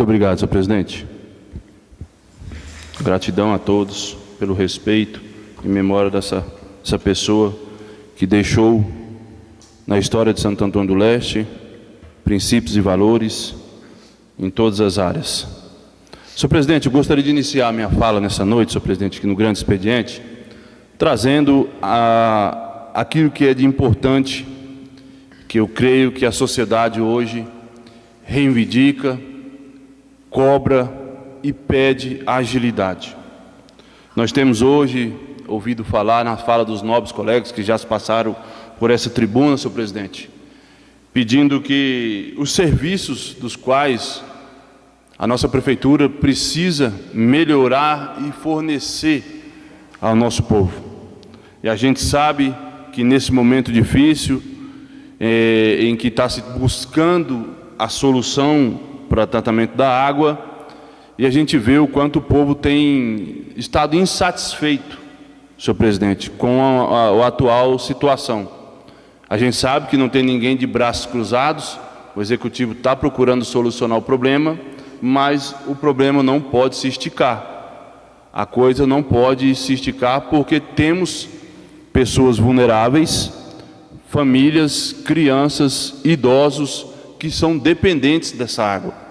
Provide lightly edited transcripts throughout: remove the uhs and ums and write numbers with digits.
Muito obrigado, senhor presidente. Gratidão a todos pelo respeito em memória dessa pessoa que deixou na história de Santo Antônio do Leste princípios e valores em todas as áreas. Senhor presidente, eu gostaria de iniciar a minha fala nessa noite, senhor presidente, aqui no grande expediente, trazendo aquilo que é de importante, que eu creio que a sociedade hoje reivindica, cobra e pede agilidade. Nós temos hoje ouvido falar na fala dos nobres colegas que já se passaram por essa tribuna, senhor presidente, pedindo que os serviços dos quais a nossa prefeitura precisa melhorar e fornecer ao nosso povo. E a gente sabe que nesse momento difícil, em que está se buscando a solução para o tratamento da água, e a gente vê o quanto o povo tem estado insatisfeito, senhor presidente, com a atual situação. A gente sabe que não tem ninguém de braços cruzados, o executivo está procurando solucionar o problema, mas o problema não pode se esticar. A coisa não pode se esticar porque temos pessoas vulneráveis, famílias, crianças, idosos que são dependentes dessa água.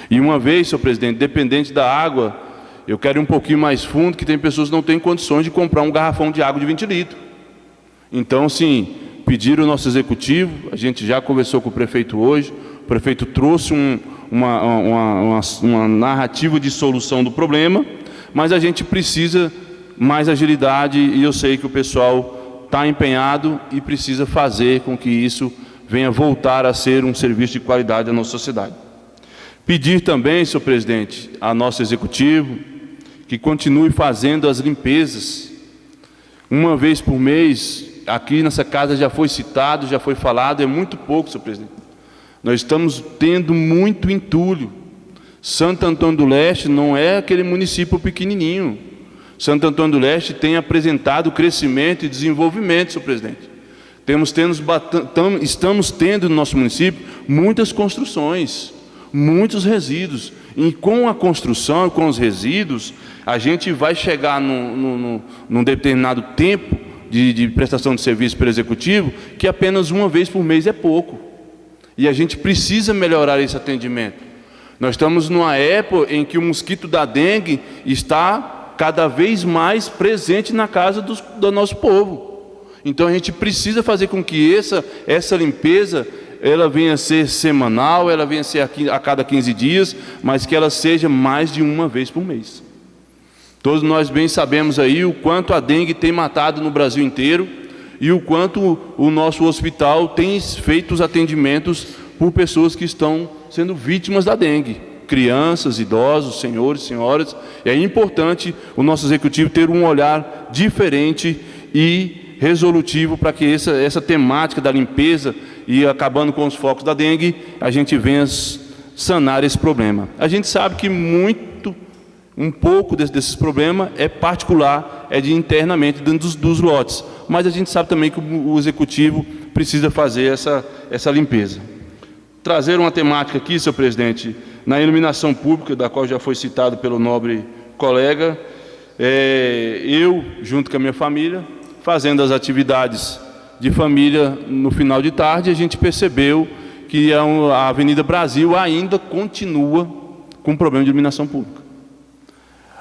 E uma vez, senhor presidente, dependente da água, eu quero ir um pouquinho mais fundo, que tem pessoas que não têm condições de comprar um garrafão de água de 20 litros. Então, sim, pediram o nosso executivo, a gente já conversou com o prefeito hoje, o prefeito trouxe uma narrativa de solução do problema, mas a gente precisa mais agilidade e eu sei que o pessoal está empenhado e precisa fazer com que isso venha voltar a ser um serviço de qualidade da nossa sociedade. Pedir também, senhor presidente, a nosso executivo que continue fazendo as limpezas. Uma vez por mês, aqui nessa casa já foi citado, já foi falado, é muito pouco, senhor presidente. Nós estamos tendo muito entulho. Santo Antônio do Leste não é aquele município pequenininho. Santo Antônio do Leste tem apresentado crescimento e desenvolvimento, senhor presidente. Estamos tendo no nosso município muitas construções, muitos resíduos. E com a construção, com os resíduos, a gente vai chegar num determinado tempo de prestação de serviço pelo executivo, que apenas uma vez por mês é pouco. E a gente precisa melhorar esse atendimento. Nós estamos numa época em que o mosquito da dengue está cada vez mais presente na casa do nosso povo. Então a gente precisa fazer com que essa limpeza ela venha a ser semanal, ela venha a ser a cada 15 dias, mas que ela seja mais de uma vez por mês. Todos nós bem sabemos aí o quanto a dengue tem matado no Brasil inteiro e o quanto o nosso hospital tem feito os atendimentos por pessoas que estão sendo vítimas da dengue. Crianças, idosos, senhores, senhoras. É importante o nosso executivo ter um olhar diferente e resolutivo para que essa temática da limpeza e acabando com os focos da dengue, a gente venha sanar esse problema. A gente sabe que um pouco desses problemas é particular, é de internamente dentro dos lotes, mas a gente sabe também que o executivo precisa fazer essa limpeza. Trazer uma temática aqui, senhor presidente, na iluminação pública, da qual já foi citado pelo nobre colega, eu, junto com a minha família, fazendo as atividades de família no final de tarde, a gente percebeu que a Avenida Brasil ainda continua com problema de iluminação pública.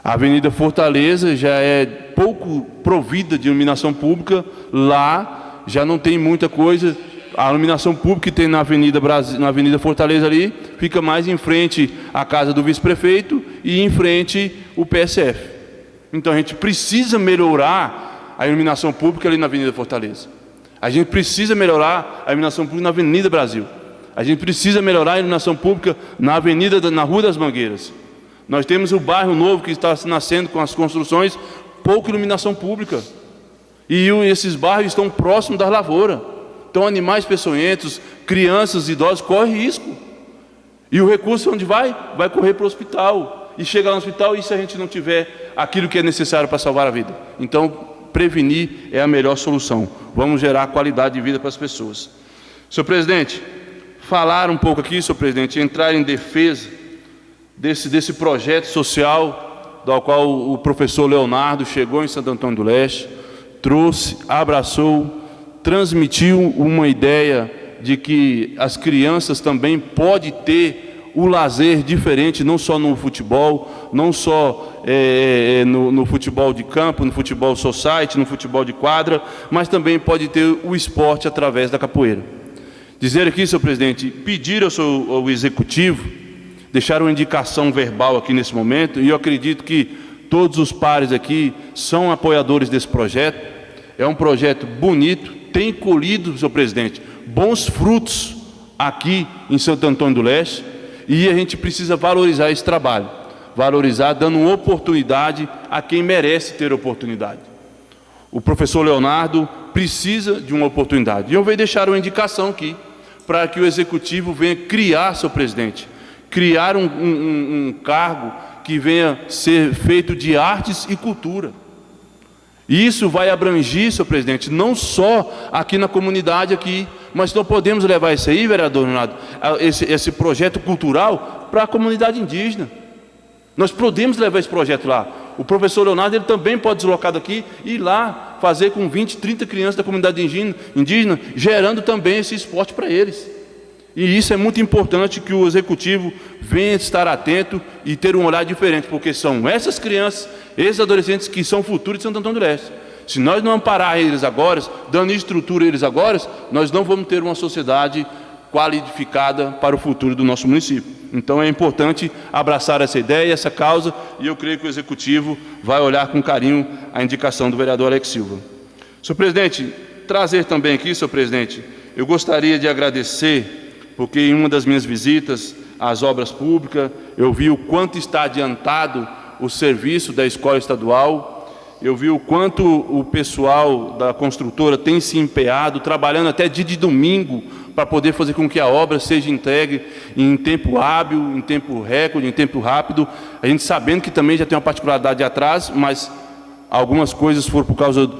A Avenida Fortaleza já é pouco provida de iluminação pública, lá já não tem muita coisa. A iluminação pública que tem na Avenida Fortaleza ali, fica mais em frente à casa do vice-prefeito e em frente o PSF. Então a gente precisa melhorar a iluminação pública ali na Avenida Fortaleza. A gente precisa melhorar a iluminação pública na Avenida Brasil. A gente precisa melhorar a iluminação pública na Rua das Mangueiras. Nós temos o bairro novo que está nascendo com as construções, pouca iluminação pública. E esses bairros estão próximos das lavouras. Então animais peçonhentos, crianças, idosos correm risco. E o recurso onde vai? Vai correr para o hospital. E chega no hospital e se a gente não tiver aquilo que é necessário para salvar a vida. Então, prevenir é a melhor solução. Vamos gerar qualidade de vida para as pessoas. Senhor presidente, falar um pouco aqui, senhor presidente, entrar em defesa desse projeto social, do qual o professor Leonardo chegou em Santo Antônio do Leste, trouxe, abraçou, transmitiu uma ideia de que as crianças também podem ter o lazer diferente, não só no futebol, não só no futebol de campo, no futebol society, no futebol de quadra, mas também pode ter o esporte através da capoeira. Dizer aqui, senhor presidente, pedir ao executivo, deixar uma indicação verbal aqui nesse momento, e eu acredito que todos os pares aqui são apoiadores desse projeto. É um projeto bonito, tem colhido, senhor presidente, bons frutos aqui em Santo Antônio do Leste, e a gente precisa valorizar esse trabalho, valorizar dando uma oportunidade a quem merece ter oportunidade. O professor Leonardo precisa de uma oportunidade, e eu vou deixar uma indicação aqui, para que o executivo venha criar, senhor presidente, criar um cargo que venha ser feito de artes e cultura. E isso vai abranger, senhor presidente, não só aqui na comunidade aqui, mas nós podemos levar isso aí, vereador Leonardo, esse projeto cultural para a comunidade indígena. Nós podemos levar esse projeto lá. O professor Leonardo, ele também pode deslocar daqui e ir lá fazer com 20, 30 crianças da comunidade indígena, gerando também esse esporte para eles. E isso é muito importante que o executivo venha estar atento e ter um olhar diferente, porque são essas crianças, esses adolescentes que são o futuro de Santo Antônio do Leste. Se nós não amparar eles agora, dando estrutura a eles agora, nós não vamos ter uma sociedade qualificada para o futuro do nosso município. Então é importante abraçar essa ideia, essa causa, e eu creio que o executivo vai olhar com carinho a indicação do vereador Alex Silva. Senhor presidente, trazer também aqui, senhor presidente, eu gostaria de agradecer, porque em uma das minhas visitas às obras públicas, eu vi o quanto está adiantado o serviço da escola estadual, eu vi o quanto o pessoal da construtora tem se empenhado, trabalhando até dia de domingo, para poder fazer com que a obra seja entregue em tempo hábil, em tempo recorde, em tempo rápido. A gente sabendo que também já tem uma particularidade de atraso, mas algumas coisas foram por causa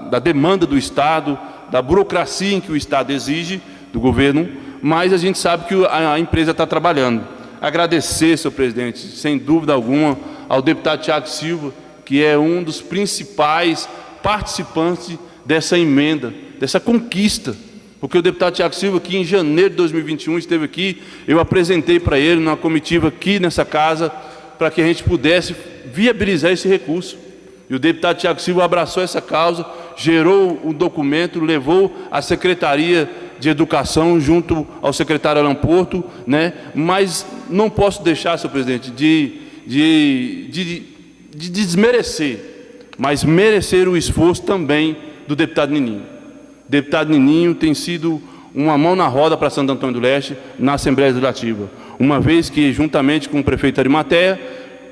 da demanda do Estado, da burocracia em que o Estado exige, do governo, mas a gente sabe que a empresa está trabalhando. Agradecer, senhor presidente, sem dúvida alguma, ao deputado Tiago Silva, que é um dos principais participantes dessa emenda, dessa conquista, porque o deputado Tiago Silva, que em janeiro de 2021 esteve aqui, eu apresentei para ele numa comitiva aqui nessa casa, para que a gente pudesse viabilizar esse recurso. E o deputado Tiago Silva abraçou essa causa, gerou o documento, levou à Secretaria de Educação junto ao secretário Alan Porto, né? Mas não posso deixar, senhor presidente, de desmerecer, mas merecer o esforço também do deputado Nininho. O deputado Nininho tem sido uma mão na roda para Santo Antônio do Leste na Assembleia Legislativa, uma vez que, juntamente com o prefeito Arimateia,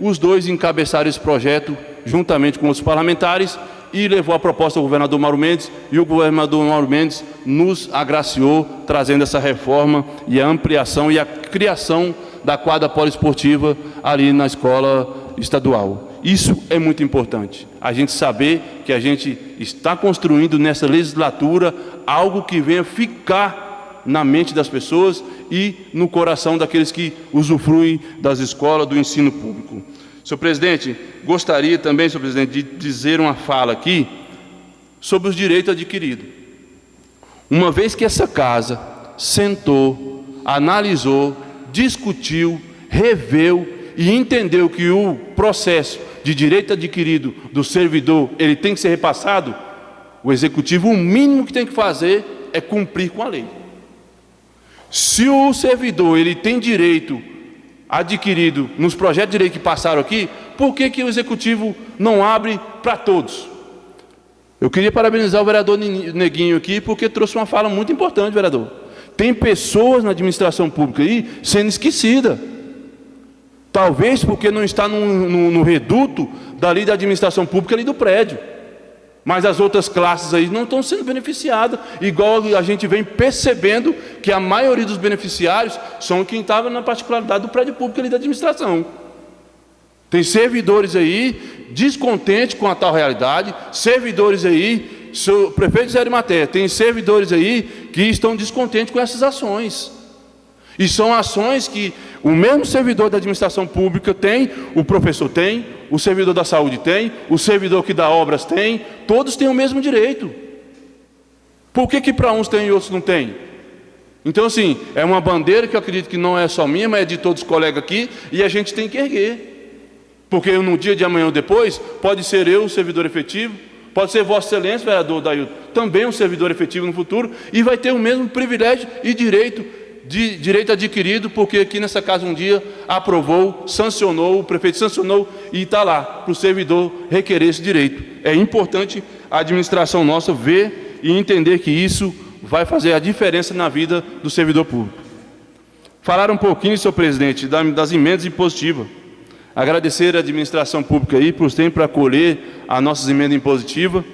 os dois encabeçaram esse projeto juntamente com os parlamentares e levou a proposta ao governador Mauro Mendes, e o governador Mauro Mendes nos agraciou, trazendo essa reforma e a ampliação e a criação da quadra poliesportiva ali na escola estadual. Isso é muito importante, a gente saber que a gente está construindo nessa legislatura algo que venha ficar na mente das pessoas e no coração daqueles que usufruem das escolas, do ensino público. Senhor presidente, gostaria também, senhor presidente, de dizer uma fala aqui sobre os direitos adquiridos. Uma vez que essa casa sentou, analisou, discutiu, reveu e entendeu que o processo de direito adquirido do servidor, ele tem que ser repassado, o executivo, o mínimo que tem que fazer é cumprir com a lei. Se o servidor, ele tem direito adquirido nos projetos de lei que passaram aqui, por que o executivo não abre para todos? Eu queria parabenizar o vereador Neguinho aqui, porque trouxe uma fala muito importante, vereador. Tem pessoas na administração pública aí sendo esquecida. Talvez porque não está no reduto dali da administração pública ali do prédio. Mas as outras classes aí não estão sendo beneficiadas, igual a gente vem percebendo que a maioria dos beneficiários são quem estava na particularidade do prédio público ali da administração. Tem servidores aí descontentes com a tal realidade, servidores aí, o prefeito Zé Arimateia, tem servidores aí que estão descontentes com essas ações. E são ações que o mesmo servidor da administração pública tem, o professor tem, o servidor da saúde tem, o servidor que dá obras tem, todos têm o mesmo direito. Por que para uns tem e outros não tem? Então, assim, é uma bandeira que eu acredito que não é só minha, mas é de todos os colegas aqui, e a gente tem que erguer. Porque no dia de amanhã ou depois, pode ser eu o servidor efetivo, pode ser Vossa Excelência, vereador Dailton, também um servidor efetivo no futuro, e vai ter o mesmo privilégio e direito adquirido, porque aqui nessa casa um dia aprovou, sancionou, o prefeito sancionou, e está lá, para o servidor requerer esse direito. É importante a administração nossa ver e entender que isso vai fazer a diferença na vida do servidor público. Falaram um pouquinho, senhor presidente, das emendas impositivas. Agradecer a administração pública aí por sempre acolher as nossas emendas impositivas.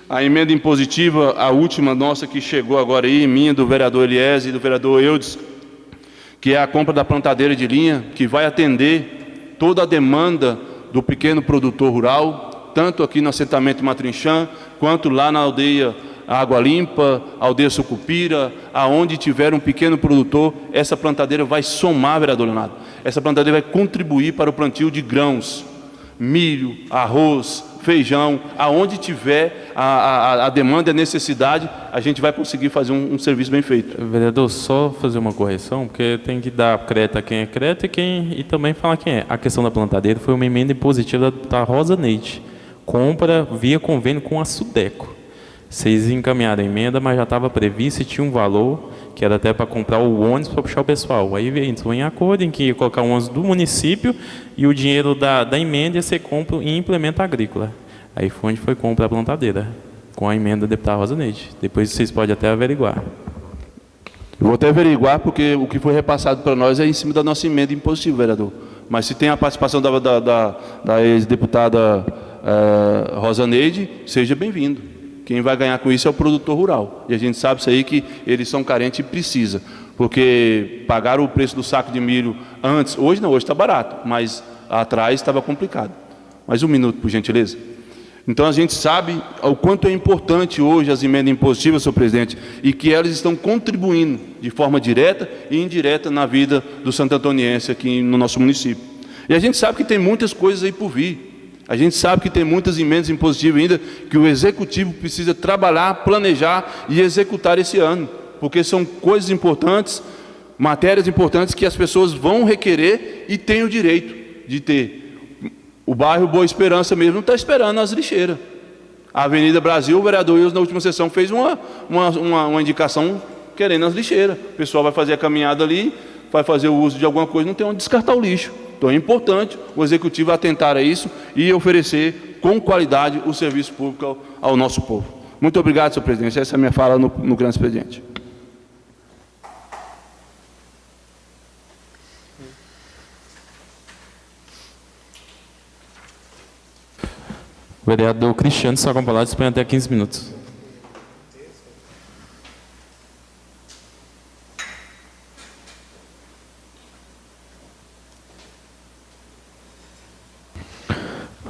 A emenda impositiva, a última nossa que chegou agora aí, minha, do vereador Eliese e do vereador Eudes, que é a compra da plantadeira de linha, que vai atender toda a demanda do pequeno produtor rural, tanto aqui no assentamento Matrinchã, quanto lá na aldeia Água Limpa, aldeia Sucupira, aonde tiver um pequeno produtor, essa plantadeira vai somar, vereador Leonardo. Essa plantadeira vai contribuir para o plantio de grãos, milho, arroz, feijão, aonde tiver a demanda e a necessidade, a gente vai conseguir fazer um serviço bem feito. Vereador, só fazer uma correção, porque tem que dar crédito a quem é crédito e também falar quem é. A questão da plantadeira foi uma emenda impositiva da Rosa Neide, compra via convênio com a Sudeco. Vocês encaminharam a emenda, mas já estava previsto e tinha um valor, que era até para comprar o ônibus para puxar o pessoal. Aí entrou em acordo em que ia colocar o ônibus do município e o dinheiro da emenda ia ser compra em implemento agrícola. Aí foi onde foi compra a plantadeira, com a emenda do deputado Rosa Neide. Depois vocês podem até averiguar. Eu vou até averiguar, porque o que foi repassado para nós é em cima da nossa emenda impositiva, vereador. Mas se tem a participação da ex-deputada Rosa Neide, seja bem-vindo. Quem vai ganhar com isso é o produtor rural. E a gente sabe isso aí, que eles são carentes e precisa. Porque pagaram o preço do saco de milho antes, hoje não, hoje está barato, mas atrás estava complicado. Mais um minuto, por gentileza. Então a gente sabe o quanto é importante hoje as emendas impositivas, senhor presidente, e que elas estão contribuindo de forma direta e indireta na vida do santo-antoniense aqui no nosso município. E a gente sabe que tem muitas coisas aí por vir. A gente sabe que tem muitas emendas impositivas ainda que o Executivo precisa trabalhar, planejar e executar esse ano, porque são coisas importantes, matérias importantes que as pessoas vão requerer e têm o direito de ter. O bairro Boa Esperança mesmo não está esperando as lixeiras. A Avenida Brasil, o vereador Wilson, na última sessão, fez uma indicação querendo as lixeiras. O pessoal vai fazer a caminhada ali, vai fazer o uso de alguma coisa, não tem onde descartar o lixo. Então é importante o Executivo atentar a isso e oferecer com qualidade o serviço público ao nosso povo. Muito obrigado, senhor presidente. Essa é a minha fala no grande expediente. Vereador Cristiano, só com a palavra, dispõe até 15 minutos.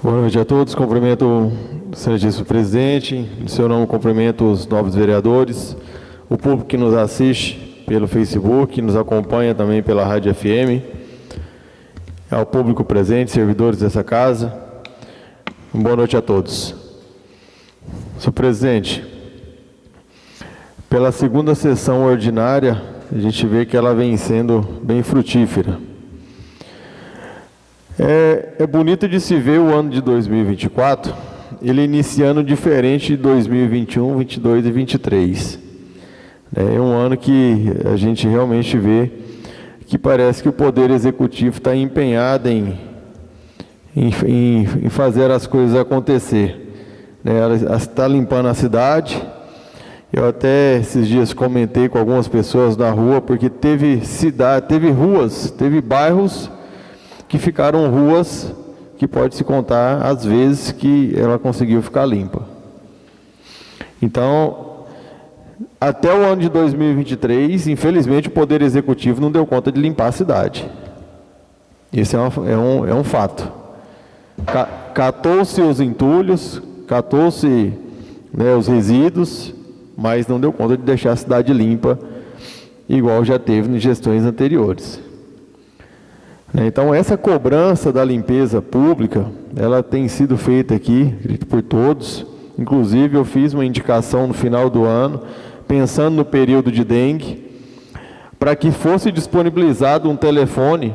Boa noite a todos. Cumprimento o excelentíssimo presidente. Em seu nome, cumprimento os novos vereadores, o público que nos assiste pelo Facebook, que nos acompanha também pela Rádio FM, ao público presente, servidores dessa casa. Boa noite a todos. Senhor presidente, pela segunda sessão ordinária, a gente vê que ela vem sendo bem frutífera. É bonito de se ver o ano de 2024, ele iniciando diferente de 2021, 22 e 23. É um ano que a gente realmente vê que parece que o Poder Executivo está empenhado em fazer as coisas acontecer. Ela está limpando a cidade. Eu até esses dias comentei com algumas pessoas na rua, porque teve ruas, teve bairros que ficaram ruas que pode se contar as vezes que ela conseguiu ficar limpa. Então, até o ano de 2023, infelizmente, o Poder Executivo não deu conta de limpar a cidade. Esse é um fato. Catou-se os entulhos, catou-se os resíduos, mas não deu conta de deixar a cidade limpa igual já teve em gestões anteriores. Então, essa cobrança da limpeza pública, ela tem sido feita aqui, acredito, por todos. Inclusive, eu fiz uma indicação no final do ano, pensando no período de dengue, para que fosse disponibilizado um telefone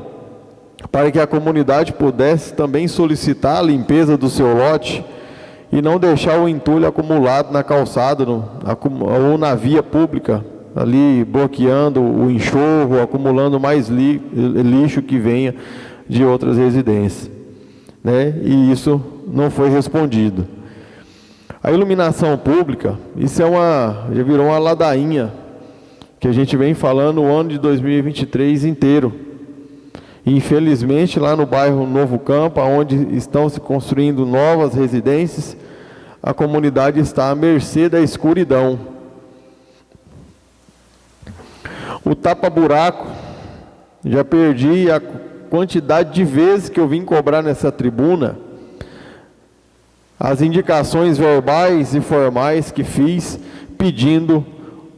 para que a comunidade pudesse também solicitar a limpeza do seu lote e não deixar o entulho acumulado na calçada ou na via pública, ali bloqueando o enxurro, acumulando mais lixo que venha de outras residências, né? E isso não foi respondido. A iluminação pública, isso já virou uma ladainha que a gente vem falando o ano de 2023 inteiro. Infelizmente, lá no bairro Novo Campo, onde estão se construindo novas residências, a comunidade está à mercê da escuridão. O tapa-buraco, já perdi a quantidade de vezes que eu vim cobrar nessa tribuna, as indicações verbais e formais que fiz pedindo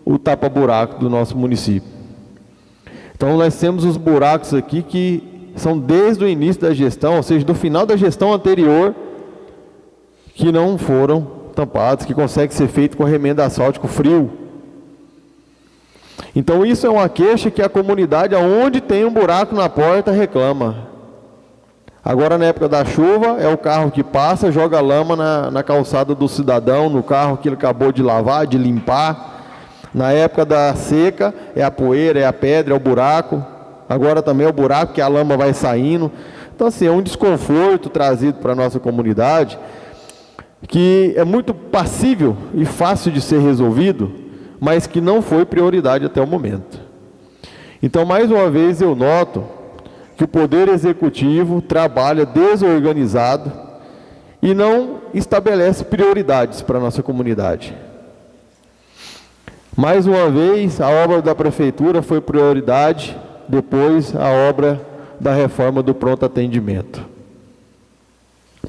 o tapa-buraco do nosso município. Então, nós temos os buracos aqui que são desde o início da gestão, ou seja, do final da gestão anterior, que não foram tampados, que consegue ser feito com remenda asfáltico frio. Então, isso é uma queixa que a comunidade, aonde tem um buraco na porta, reclama. Agora, na época da chuva, é o carro que passa, joga lama na calçada do cidadão, no carro que ele acabou de lavar, de limpar. Na época da seca, é a poeira, é a pedra, é o buraco. Agora também é o buraco que a lama vai saindo. Então, assim, é um desconforto trazido para a nossa comunidade, que é muito passível e fácil de ser resolvido, mas que não foi prioridade até o momento. Então, mais uma vez, eu noto que o Poder Executivo trabalha desorganizado e não estabelece prioridades para a nossa comunidade. Mais uma vez, a obra da Prefeitura foi prioridade, depois a obra da reforma do pronto atendimento.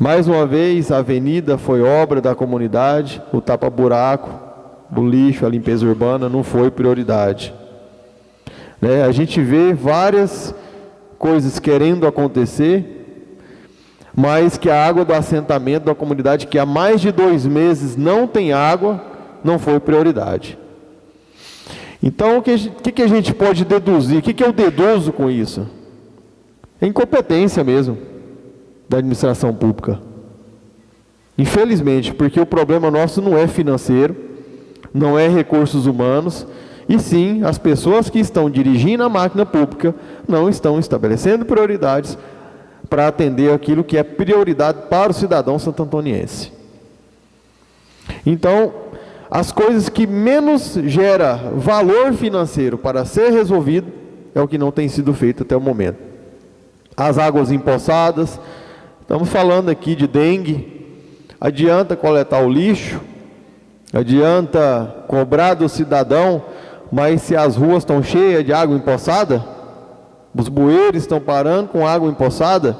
Mais uma vez, a avenida foi obra da comunidade, o tapa-buraco, o lixo, a limpeza urbana não foi prioridade. A gente vê várias coisas querendo acontecer, mas que a água do assentamento da comunidade, que há mais de 2 meses não tem água, não foi prioridade. Então, o que a gente pode deduzir? O que eu deduzo com isso? É incompetência mesmo da administração pública. Infelizmente, porque o problema nosso não é financeiro, não é recursos humanos, e sim, as pessoas que estão dirigindo a máquina pública não estão estabelecendo prioridades para atender aquilo que é prioridade para o cidadão santo-antoniense. Então, as coisas que menos gera valor financeiro para ser resolvido é o que não tem sido feito até o momento. As águas empoçadas, estamos falando aqui de dengue, adianta coletar o lixo, adianta cobrar do cidadão, mas se as ruas estão cheias de água empoçada, os bueiros estão parando com água empoçada,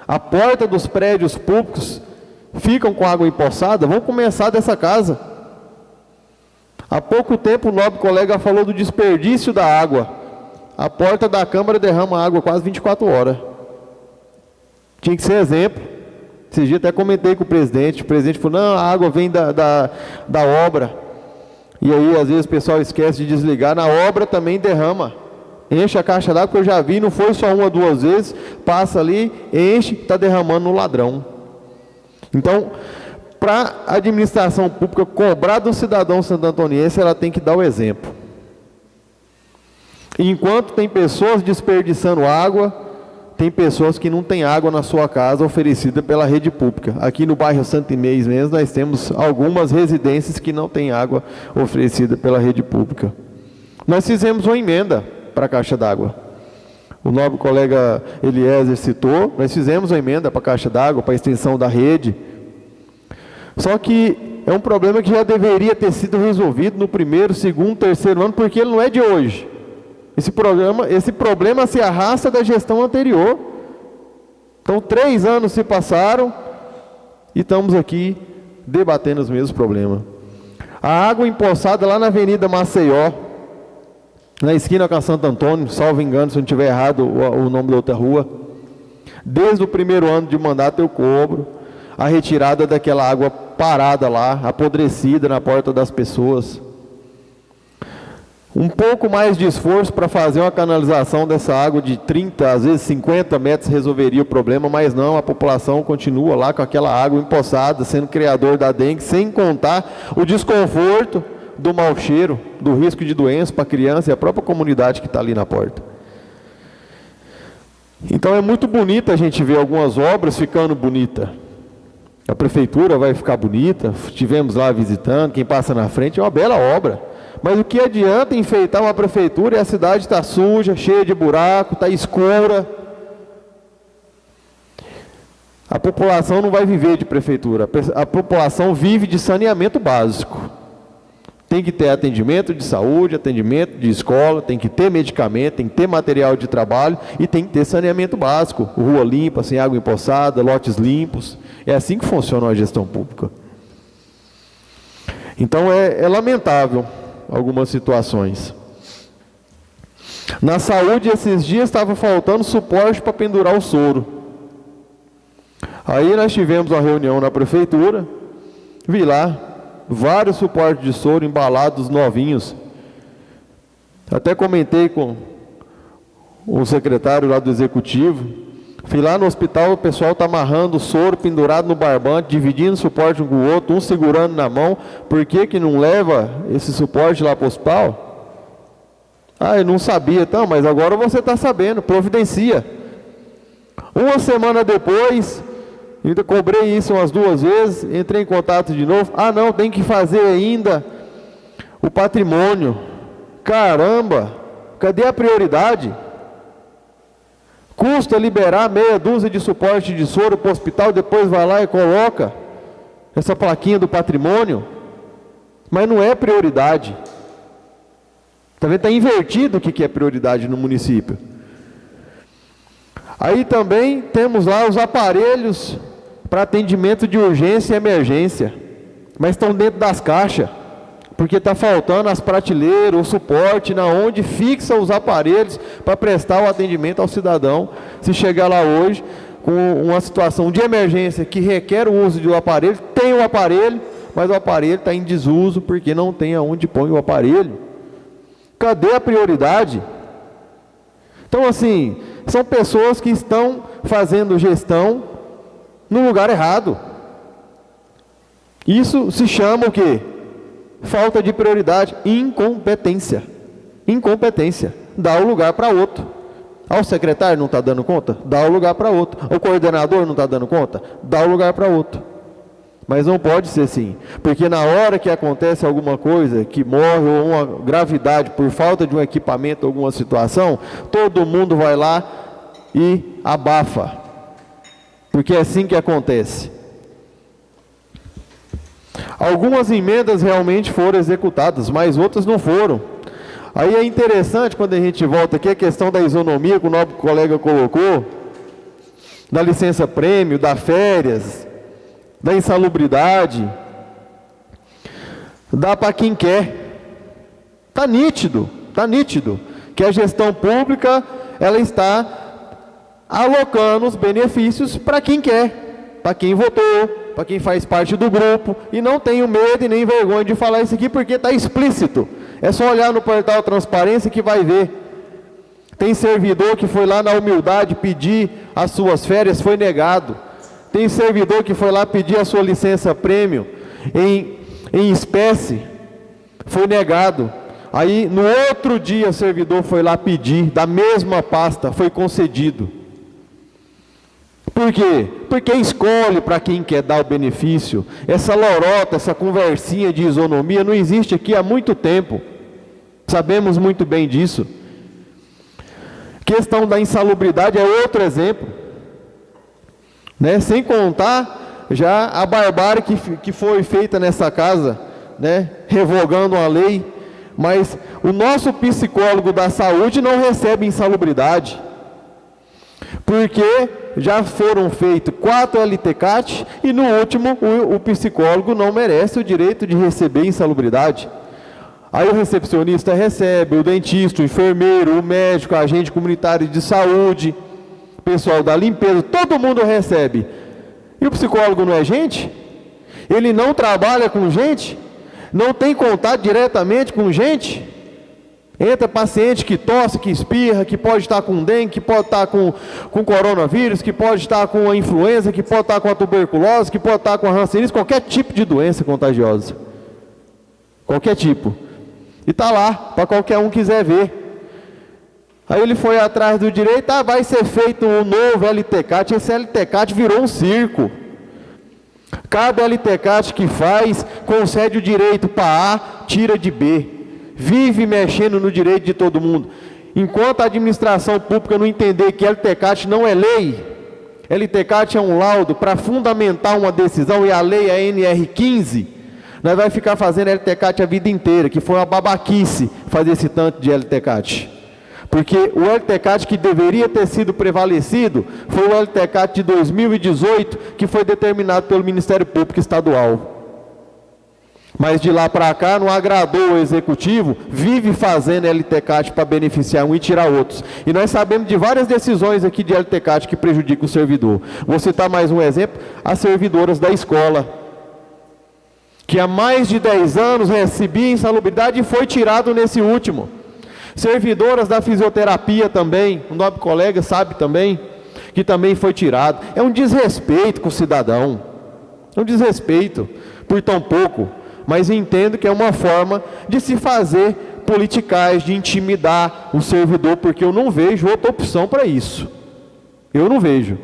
a porta dos prédios públicos ficam com água empoçada, vamos começar dessa casa. Há pouco tempo o nobre colega falou do desperdício da água. A porta da Câmara derrama água quase 24 horas. Tinha que ser exemplo. Esse dia até comentei com o presidente falou, não, a água vem da obra. E aí, às vezes, o pessoal esquece de desligar, na obra também derrama. Enche a caixa d'água, que eu já vi, não foi só 1 ou 2 vezes, passa ali, enche, está derramando no ladrão. Então, para a administração pública cobrar do cidadão santo-antoniense, ela tem que dar o exemplo. E enquanto tem pessoas desperdiçando água, tem pessoas que não têm água na sua casa oferecida pela rede pública. Aqui no bairro Santo Inês mesmo, nós temos algumas residências que não têm água oferecida pela rede pública. Nós fizemos uma emenda para a caixa d'água. O nobre colega Eliezer citou, nós fizemos uma emenda para a caixa d'água, para a extensão da rede. Só que é um problema que já deveria ter sido resolvido no 1º, 2º, 3º ano, porque ele não é de hoje. Esse problema se arrasta da gestão anterior. Então, 3 anos se passaram e estamos aqui debatendo os mesmos problemas. A água empoçada lá na Avenida Maceió, na esquina com a Santo Antônio, salvo engano, se eu não estiver errado o nome da outra rua. Desde o primeiro ano de mandato eu cobro a retirada daquela água parada lá, apodrecida na porta das pessoas. Um pouco mais de esforço para fazer uma canalização dessa água de 30, às vezes 50 metros resolveria o problema, mas não, a população continua lá com aquela água empoçada, sendo criador da dengue, sem contar o desconforto do mau cheiro, do risco de doença para a criança e a própria comunidade que está ali na porta. Então é muito bonito a gente ver algumas obras ficando bonita. A prefeitura vai ficar bonita, estivemos lá visitando, quem passa na frente, é uma bela obra. Mas o que adianta enfeitar uma prefeitura e a cidade está suja, cheia de buraco, está escura? A população não vai viver de prefeitura, a população vive de saneamento básico. Tem que ter atendimento de saúde, atendimento de escola, tem que ter medicamento, tem que ter material de trabalho e tem que ter saneamento básico. Rua limpa, sem água empoçada, lotes limpos. É assim que funciona a gestão pública. Então é lamentável algumas situações. Na saúde, esses dias estava faltando suporte para pendurar o soro. Aí nós tivemos uma reunião na prefeitura, vi lá vários suportes de soro embalados novinhos. Até comentei com o secretário lá do executivo. Fui lá no hospital, o pessoal está amarrando o soro pendurado no barbante, dividindo o suporte um com o outro, um segurando na mão. Por que não leva esse suporte lá para o hospital? Ah, eu não sabia. Então, mas agora você está sabendo, providencia. Uma semana depois, ainda cobrei isso umas 2 vezes, entrei em contato de novo. Ah, não, tem que fazer ainda o patrimônio. Caramba, cadê a prioridade? Custa liberar meia dúzia de suporte de soro para o hospital, depois vai lá e coloca essa plaquinha do patrimônio, mas não é prioridade. Também está invertido o que é prioridade no município. Aí também temos lá os aparelhos para atendimento de urgência e emergência, mas estão dentro das caixas, porque está faltando as prateleiras, o suporte, na onde fixa os aparelhos para prestar o atendimento ao cidadão. Se chegar lá hoje com uma situação de emergência que requer o uso do aparelho, tem o aparelho, mas o aparelho está em desuso porque não tem aonde põe o aparelho. Cadê a prioridade? Então, assim, são pessoas que estão fazendo gestão no lugar errado. Isso se chama o quê? Falta de prioridade, incompetência. Incompetência. Dá o lugar para outro. O secretário não está dando conta? Dá o lugar para outro. O coordenador não está dando conta? Dá o lugar para outro. Mas não pode ser assim. Porque na hora que acontece alguma coisa, que morre ou uma gravidade por falta de um equipamento, alguma situação, todo mundo vai lá e abafa. Porque é assim que acontece. Algumas emendas realmente foram executadas, mas outras não foram. Aí é interessante quando a gente volta aqui a questão da isonomia que o nobre colega colocou, da licença prêmio, da férias, da insalubridade, dá para quem quer. Está nítido que a gestão pública ela está alocando os benefícios para quem quer, para quem votou, para quem faz parte do grupo, e não tenho medo e nem vergonha de falar isso aqui, porque está explícito. É só olhar no portal Transparência que vai ver. Tem servidor que foi lá na humildade pedir as suas férias, foi negado. Tem servidor que foi lá pedir a sua licença prêmio em espécie, foi negado. Aí no outro dia o servidor foi lá pedir, da mesma pasta, foi concedido. Por quê? Porque escolhe para quem quer dar o benefício. Essa lorota, essa conversinha de isonomia não existe aqui há muito tempo. Sabemos muito bem disso. Questão da insalubridade é outro exemplo. Né? Sem contar já a barbárie que foi feita nessa casa, né? Revogando uma lei. Mas o nosso psicólogo da saúde não recebe insalubridade. Porque já foram feitos 4 LTCAT e no último o psicólogo não merece o direito de receber insalubridade. Aí o recepcionista recebe, o dentista, o enfermeiro, o médico, o agente comunitário de saúde, o pessoal da limpeza, todo mundo recebe. E o psicólogo não é gente? Ele não trabalha com gente? Não tem contato diretamente com gente? Entra paciente que tosse, que espirra, que pode estar com dengue, que pode estar com coronavírus, que pode estar com a influenza, que pode estar com a tuberculose, que pode estar com a hanseníase, qualquer tipo de doença contagiosa. Qualquer tipo. E está lá, para qualquer um quiser ver. Aí ele foi atrás do direito, vai ser feito um novo LTCAT. Esse LTCAT virou um circo. Cada LTCAT que faz, concede o direito para A, tira de B. Vive mexendo no direito de todo mundo. Enquanto a administração pública não entender que LTCAT não é lei, LTCAT é um laudo para fundamentar uma decisão, e a lei é a NR15, nós vamos ficar fazendo LTCAT a vida inteira, que foi uma babaquice fazer esse tanto de LTCAT. Porque o LTCAT que deveria ter sido prevalecido foi o LTCAT de 2018, que foi determinado pelo Ministério Público Estadual. Mas de lá para cá não agradou o executivo, vive fazendo LTCAT para beneficiar um e tirar outros. E nós sabemos de várias decisões aqui de LTCAT que prejudicam o servidor. Vou citar mais um exemplo: as servidoras da escola, que há mais de 10 anos recebia insalubridade e foi tirado nesse último. Servidoras da fisioterapia também, o nobre colega sabe também, que também foi tirado. É um desrespeito com o cidadão, é um desrespeito por tão pouco, mas entendo que é uma forma de se fazer politicais, de intimidar o servidor, porque eu não vejo outra opção para isso, eu não vejo,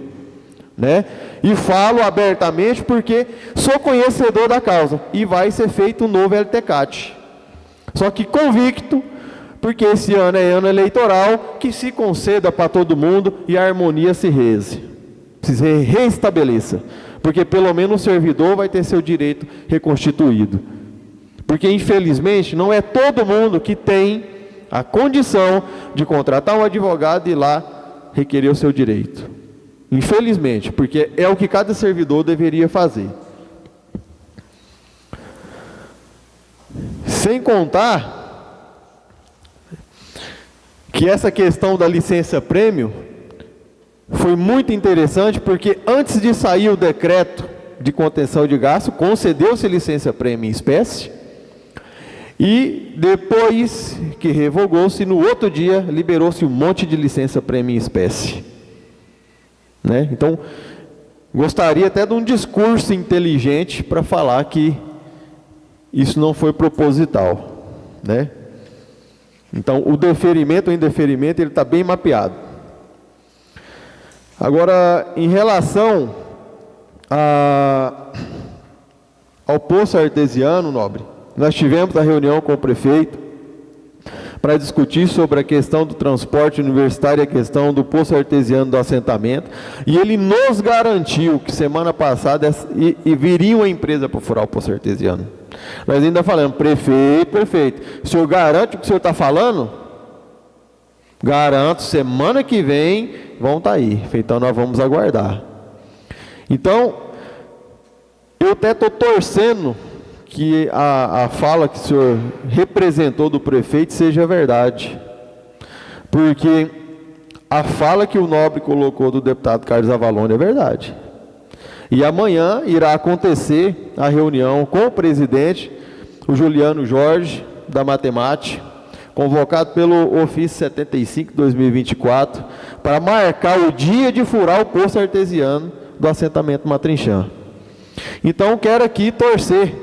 né? E falo abertamente porque sou conhecedor da causa, e vai ser feito um novo LTCAT, só que convicto, porque esse ano é ano eleitoral, que se conceda para todo mundo e a harmonia se reestabeleça, porque pelo menos o servidor vai ter seu direito reconstituído, porque infelizmente não é todo mundo que tem a condição de contratar um advogado e ir lá requerer o seu direito, infelizmente, porque é o que cada servidor deveria fazer. Sem contar que essa questão da licença prêmio foi muito interessante, porque antes de sair o decreto de contenção de gasto, concedeu-se licença prêmio em espécie, e depois que revogou-se, no outro dia liberou-se um monte de licença prêmio em espécie, né? Então, gostaria até de um discurso inteligente para falar que isso não foi proposital, né? Então, o deferimento ou indeferimento, ele está bem mapeado. Agora, em relação ao poço artesiano, nobre, nós tivemos a reunião com o prefeito para discutir sobre a questão do transporte universitário e a questão do poço artesiano do assentamento, e ele nos garantiu que semana passada viria uma empresa para furar o poço artesiano. Nós ainda falamos: prefeito, o senhor garante o que o senhor está falando? Garanto, semana que vem vão estar aí. Então nós vamos aguardar. Então, eu até estou torcendo que a fala que o senhor representou do prefeito seja verdade, porque a fala que o nobre colocou do deputado Carlos Avalone é verdade. E amanhã irá acontecer a reunião com o presidente, o Juliano Jorge, da Matemática, convocado pelo ofício 75/2024, para marcar o dia de furar o poço artesiano do assentamento Matrinchã. Então, quero aqui torcer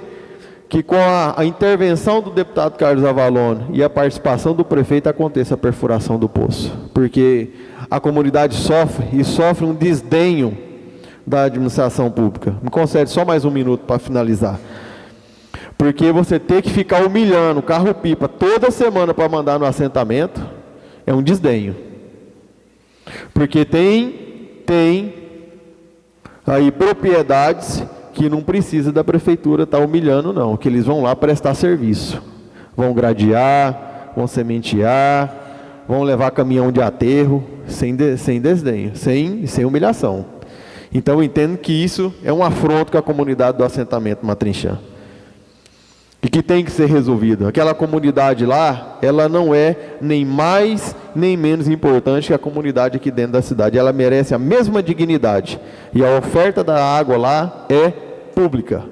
que com a intervenção do deputado Carlos Avalone e a participação do prefeito aconteça a perfuração do poço, porque a comunidade sofre um desdenho da administração pública. Me concede só mais um minuto para finalizar. Porque você ter que ficar humilhando o carro-pipa toda semana para mandar no assentamento é um desdenho. Porque tem aí propriedades que não precisa da prefeitura estar humilhando, não, que eles vão lá prestar serviço. Vão gradear, vão sementear, vão levar caminhão de aterro, sem desdenho, sem humilhação. Então eu entendo que isso é um afronto com a comunidade do assentamento Matrinchã. e que tem que ser resolvida. Aquela comunidade lá, ela não é nem mais nem menos importante que a comunidade aqui dentro da cidade. Ela merece a mesma dignidade. E a oferta da água lá é pública,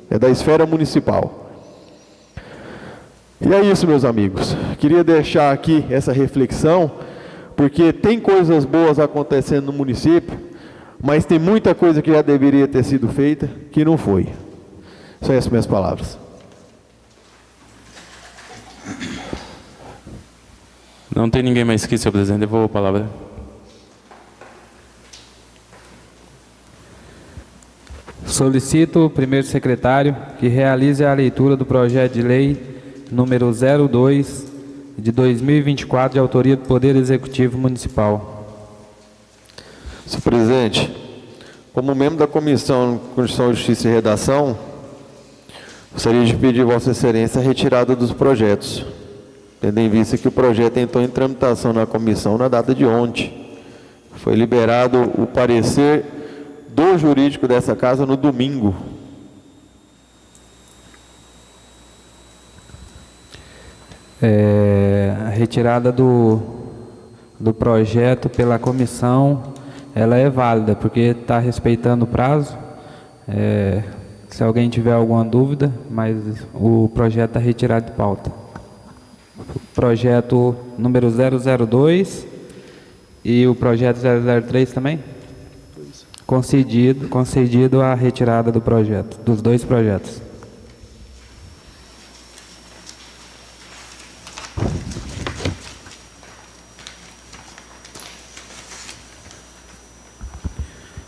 é da esfera municipal. E é isso, meus amigos. Queria deixar aqui essa reflexão, porque tem coisas boas acontecendo no município, mas tem muita coisa que já deveria ter sido feita que não foi. São essas minhas palavras. Não tem ninguém mais que, senhor presidente. Devolvo a palavra. Solicito o primeiro secretário que realize a leitura do projeto de lei número 02 de 2024, de autoria do Poder Executivo Municipal. Senhor presidente, como membro da Comissão de Constituição, Justiça e Redação, gostaria de pedir a Vossa Excelência a retirada dos projetos, tendo em vista que o projeto entrou em tramitação na comissão na data de ontem. Foi liberado o parecer do jurídico dessa casa no domingo. A retirada do projeto pela comissão, ela é válida, porque está respeitando o prazo. Se alguém tiver alguma dúvida, mas o projeto está retirado de pauta. Projeto número 002 e o projeto 003 também? Concedido a retirada do projeto, dos dois projetos.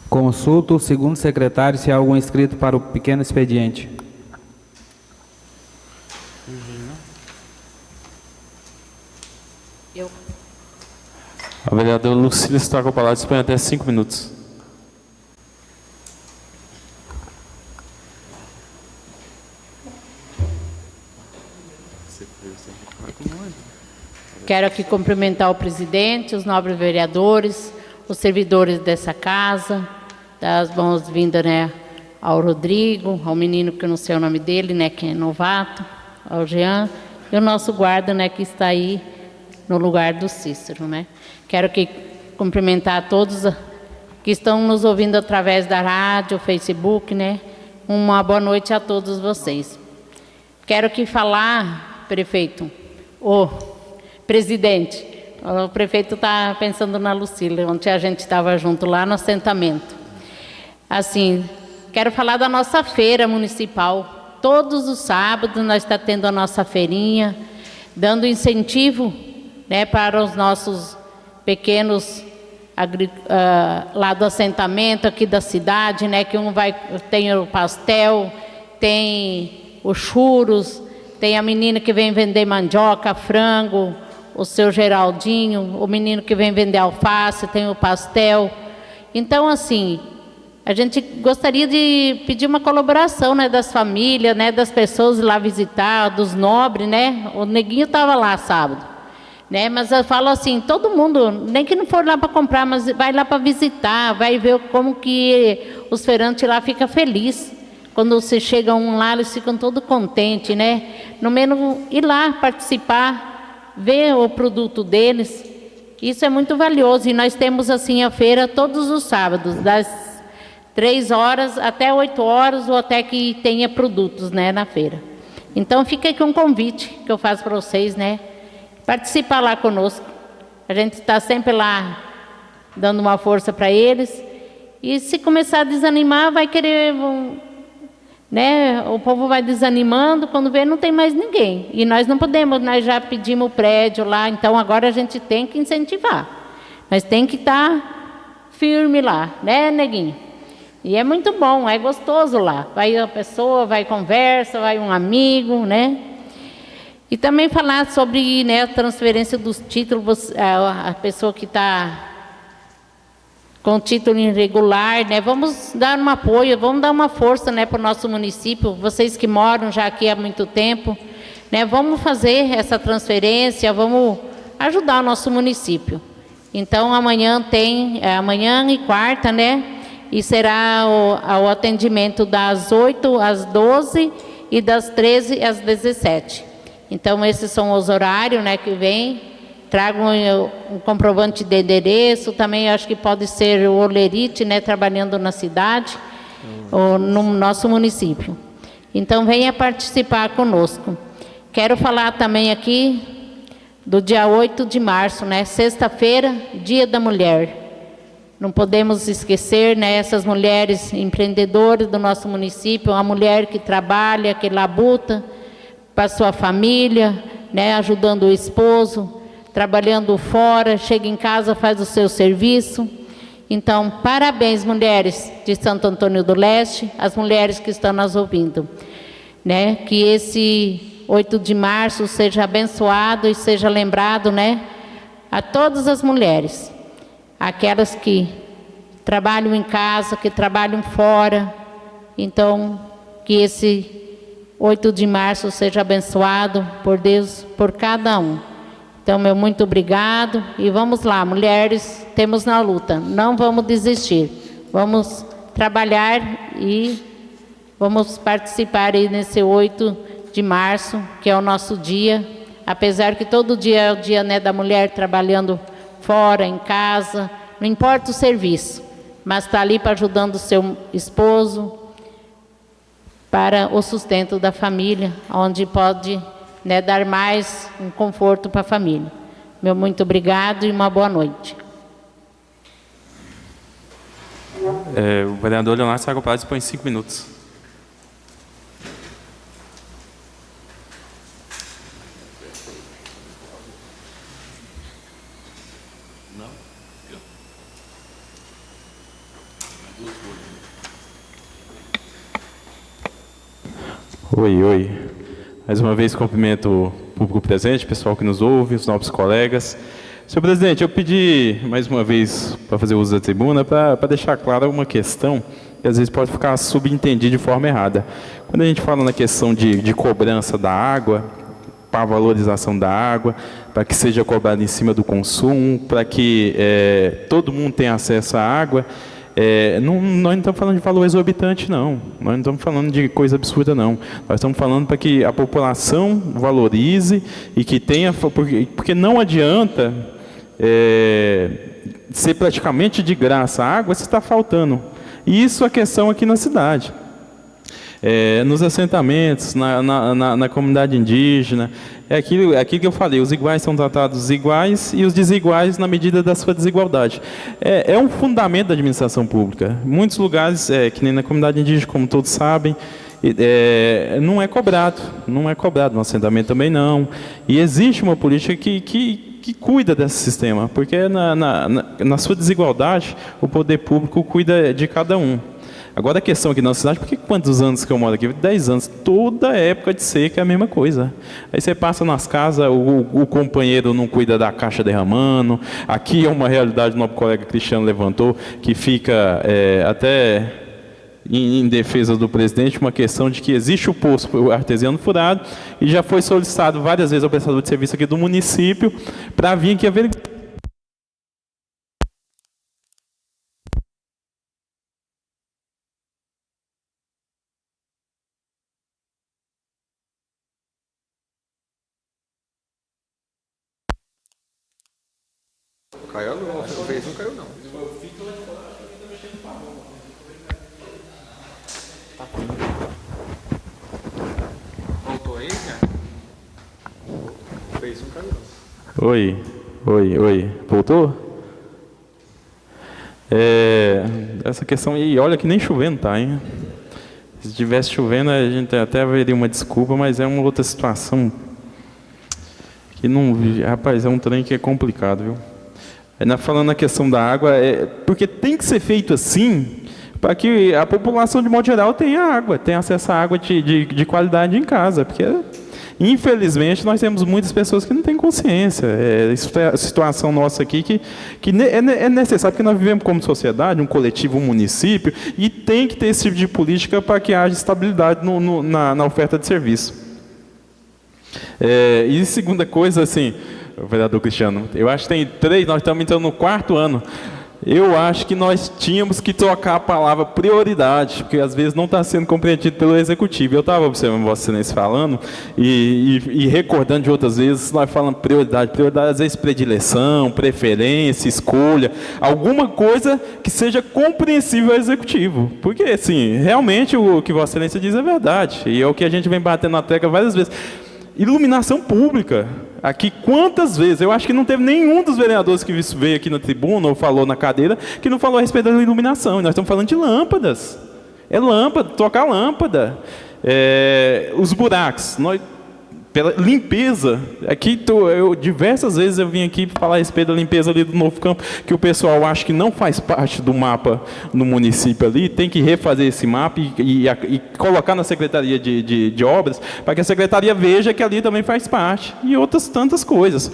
Consulto o segundo secretário se há algum inscrito para o pequeno expediente. A vereadora Lucília está com a palavra, dispõe até 5 minutos. Quero aqui cumprimentar o presidente, os nobres vereadores, os servidores dessa casa, dar as boas-vindas, né, ao Rodrigo, ao menino que eu não sei o nome dele, né, que é novato, ao Jean, e o nosso guarda, né, que está aí no lugar do Cícero, né. Quero aqui cumprimentar todos que estão nos ouvindo através da rádio, Facebook, né. Uma boa noite a todos vocês. Quero aqui falar, prefeito, presidente, o prefeito está pensando na Lucília, ontem a gente estava junto lá no assentamento. Assim, quero falar da nossa feira municipal. Todos os sábados nós estamos tendo a nossa feirinha, dando incentivo, né, para os nossos pequenos lá do assentamento aqui da cidade, né, que tem o pastel, tem os churros, tem a menina que vem vender mandioca, frango, o seu Geraldinho, o menino que vem vender alface, tem o pastel. Então, assim, a gente gostaria de pedir uma colaboração, né, das famílias, né, das pessoas lá visitar, dos nobres, né? O Neguinho estava lá sábado, né? Mas eu falo assim, todo mundo, nem que não for lá para comprar, mas vai lá para visitar, vai ver como que os feirantes lá ficam felizes. Quando você chega lá, eles ficam todos contentes, né? No menos ir lá participar, ver o produto deles, isso é muito valioso. E nós temos assim a feira todos os sábados, das 3 horas até 8 horas, ou até que tenha produtos, né, na feira. Então fica aqui um convite que eu faço para vocês, né, participar lá conosco. A gente está sempre lá dando uma força para eles, e se começar a desanimar, vai querer, né, o povo vai desanimando, quando vê não tem mais ninguém, e nós não podemos, nós já pedimos o prédio lá, então agora a gente tem que incentivar, nós tem que estar firme lá, né, Neguinho? E é muito bom, é gostoso lá, vai a pessoa, vai conversa, vai um amigo, né? E também falar sobre, né, a transferência dos títulos, a pessoa que está com título irregular, né? Vamos dar um apoio, vamos dar uma força, né, para o nosso município, vocês que moram já aqui há muito tempo, né? Vamos fazer essa transferência, vamos ajudar o nosso município. Então amanhã amanhã e quarta, né? E será o atendimento das 8 às 12 e das 13 às 17. Então, esses são os horários, né, que vem. Trago um comprovante de endereço, também acho que pode ser o olerite, né, trabalhando na cidade, ou no nosso município. Então, venha participar conosco. Quero falar também aqui do dia 8 de março, né, sexta-feira, Dia da Mulher. Não podemos esquecer, né, essas mulheres empreendedoras do nosso município, uma mulher que trabalha, que labuta para sua família, né, ajudando o esposo, trabalhando fora, chega em casa, faz o seu serviço. Então, parabéns, mulheres de Santo Antônio do Leste, as mulheres que estão nos ouvindo, né, que esse 8 de março seja abençoado e seja lembrado, né, a todas as mulheres, aquelas que trabalham em casa, que trabalham fora. Então, que esse 8 de março seja abençoado por Deus, por cada um. Então, meu muito obrigado. E vamos lá, mulheres, temos na luta. Não vamos desistir. Vamos trabalhar e vamos participar aí nesse 8 de março, que é o nosso dia. Apesar que todo dia é o dia, né, da mulher trabalhando fora, em casa, não importa o serviço, mas está ali para ajudando o seu esposo, para o sustento da família, onde pode, né, dar mais um conforto para a família. Meu muito obrigado e uma boa noite. O vereador Leonardo Sagopaz dispõe 5 minutos. Oi. Mais uma vez cumprimento o público presente, o pessoal que nos ouve, os novos colegas. Senhor presidente, eu pedi mais uma vez para fazer uso da tribuna para deixar clara uma questão que às vezes pode ficar subentendida de forma errada. Quando a gente fala na questão de cobrança da água, para a valorização da água, para que seja cobrado em cima do consumo, para que todo mundo tenha acesso à água, nós não estamos falando de valor exorbitante, não. Nós não estamos falando de coisa absurda, não. Nós estamos falando para que a população valorize e que tenha... Porque não adianta ser praticamente de graça a água se está faltando. E isso é a questão aqui na cidade. Nos assentamentos, na comunidade indígena, aquilo que eu falei, os iguais são tratados iguais e os desiguais na medida da sua desigualdade. É um fundamento da administração pública. Em muitos lugares, que nem na comunidade indígena, como todos sabem, não é cobrado, no assentamento também não. E existe uma política que cuida desse sistema, porque na sua desigualdade, o poder público cuida de cada um. Agora a questão aqui na nossa cidade, porque quantos anos que eu moro aqui? 10 anos. Toda época de seca é a mesma coisa. Aí você passa nas casas, o companheiro não cuida da caixa derramando. Aqui é uma realidade, o nosso colega Cristiano levantou, que fica até em defesa do presidente, uma questão de que existe o poço artesiano furado e já foi solicitado várias vezes ao prestador de serviço aqui do município para vir aqui averiguar. Caiu não, o Face não caiu não. Voltou aí, né? O Face não caiu não. Oi. Voltou? Essa questão aí, olha que nem chovendo tá, hein? Se tivesse chovendo, a gente até haveria uma desculpa, mas é uma outra situação que não... Rapaz, é um trem que é complicado, viu? Falando na questão da água, porque tem que ser feito assim, para que a população, de modo geral, tenha água, tenha acesso à água de qualidade em casa, porque, infelizmente, nós temos muitas pessoas que não têm consciência. Isso é a situação nossa aqui, que é necessário, porque nós vivemos como sociedade, um coletivo, um município, e tem que ter esse tipo de política para que haja estabilidade na oferta de serviço. E segunda coisa, assim... Vereador Cristiano, eu acho que tem 3, nós estamos entrando no 4º ano. Eu acho que nós tínhamos que trocar a palavra prioridade, porque às vezes não está sendo compreendido pelo executivo. Eu estava observando Vossa Excelência falando e recordando de outras vezes, nós falamos prioridade. Prioridade às vezes predileção, preferência, escolha, alguma coisa que seja compreensível ao executivo. Porque, assim, realmente o que Vossa Excelência diz é verdade. E é o que a gente vem batendo na tecla várias vezes. Iluminação pública. Aqui, quantas vezes, eu acho que não teve nenhum dos vereadores que veio aqui na tribuna ou falou na cadeira, que não falou a respeito da iluminação. E nós estamos falando de lâmpadas. É lâmpada, trocar lâmpada. Os buracos. Pela limpeza, aqui diversas vezes eu vim aqui falar a respeito da limpeza ali do Novo Campo, que o pessoal acha que não faz parte do mapa no município ali, tem que refazer esse mapa e colocar na Secretaria de Obras, para que a Secretaria veja que ali também faz parte, e outras tantas coisas.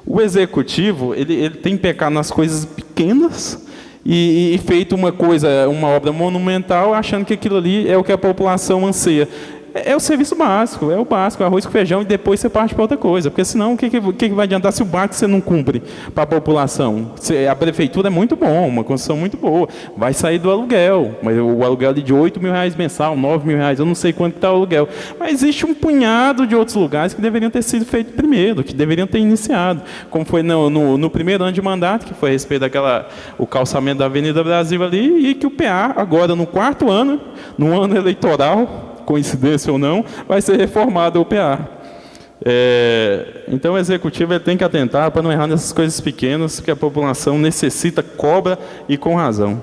O Executivo, ele tem pecado nas coisas pequenas, e feito uma obra monumental, achando que aquilo ali é o que a população anseia. É o serviço básico, é o básico, arroz com feijão, e depois você parte para outra coisa. Porque senão, o que vai adiantar se o básico você não cumpre para a população? A prefeitura é muito bom, uma construção muito boa, vai sair do aluguel, mas o aluguel de R$8.000 mensal, R$9.000, eu não sei quanto está o aluguel. Mas existe um punhado de outros lugares que deveriam ter sido feitos primeiro, que deveriam ter iniciado, como foi no primeiro ano de mandato, que foi a respeito o calçamento da Avenida Brasil ali, e que o PA, agora no 4º ano, no ano eleitoral, coincidência ou não, vai ser reformado o PA. Então o executivo ele tem que atentar para não errar nessas coisas pequenas que a população necessita, cobra e com razão.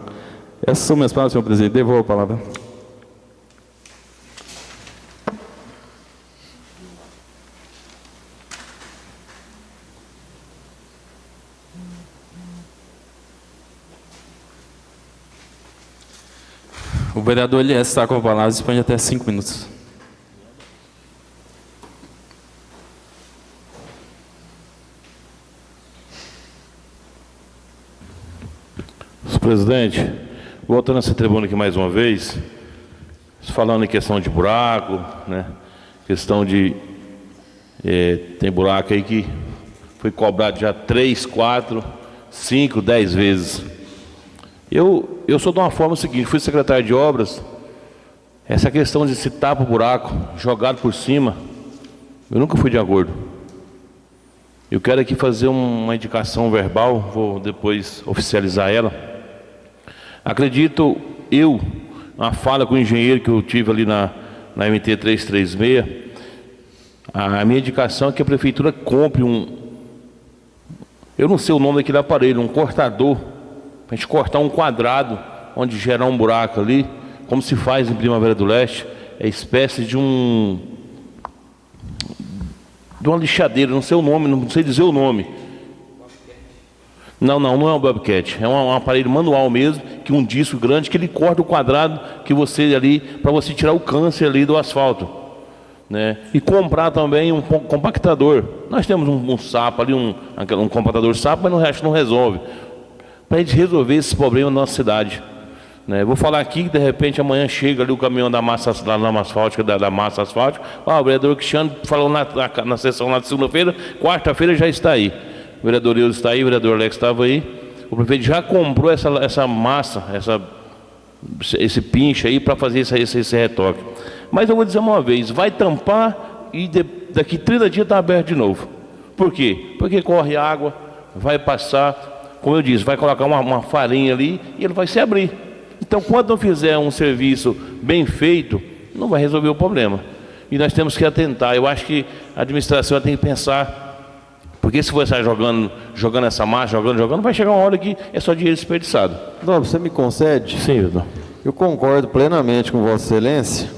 Essas são minhas palavras, senhor presidente. Devolvo a palavra. O vereador Elias está com a palavra, dispõe até 5 minutos. Senhor presidente, voltando a essa tribuna aqui mais uma vez, falando em questão de buraco, né? Questão de... tem buraco aí que foi cobrado já 3, 4, 5, 10 vezes. Eu sou de uma forma seguinte, fui secretário de obras, essa questão de se tapa o buraco, jogado por cima, eu nunca fui de acordo. Eu quero aqui fazer uma indicação verbal, vou depois oficializar ela. Acredito uma fala com o engenheiro que eu tive ali na MT 336, a minha indicação é que a prefeitura compre eu não sei o nome daquele aparelho, um cortador, para a gente cortar um quadrado, onde gerar um buraco ali, como se faz em Primavera do Leste, é espécie de uma lixadeira, não sei o nome, não sei dizer o nome. Não é um Bobcat, é um aparelho manual mesmo, que um disco grande, que ele corta o quadrado que você ali, para você tirar o câncer ali do asfalto, né? E comprar também um compactador. Nós temos um sapo ali, um compactador sapo, mas no resto não resolve. Para a gente resolver esse problema na nossa cidade, né? Vou falar aqui que de repente amanhã chega ali o caminhão da massa asfáltica, da massa asfáltica. O vereador Cristiano falou na sessão lá de segunda-feira, quarta-feira já está aí. O vereador Eudes está aí, o vereador Alex estava aí. O prefeito já comprou essa massa, esse pinche aí para fazer esse retoque. Mas eu vou dizer uma vez, vai tampar e daqui 30 dias está aberto de novo. Por quê? Porque corre água, vai passar, como eu disse, vai colocar uma farinha ali e ele vai se abrir. Então, quando não fizer um serviço bem feito, não vai resolver o problema. E nós temos que atentar. Eu acho que a administração tem que pensar, porque se você estar jogando essa massa, jogando, vai chegar uma hora que é só dinheiro desperdiçado. Não, você me concede? Sim, Vitor. Eu concordo plenamente com Vossa Excelência,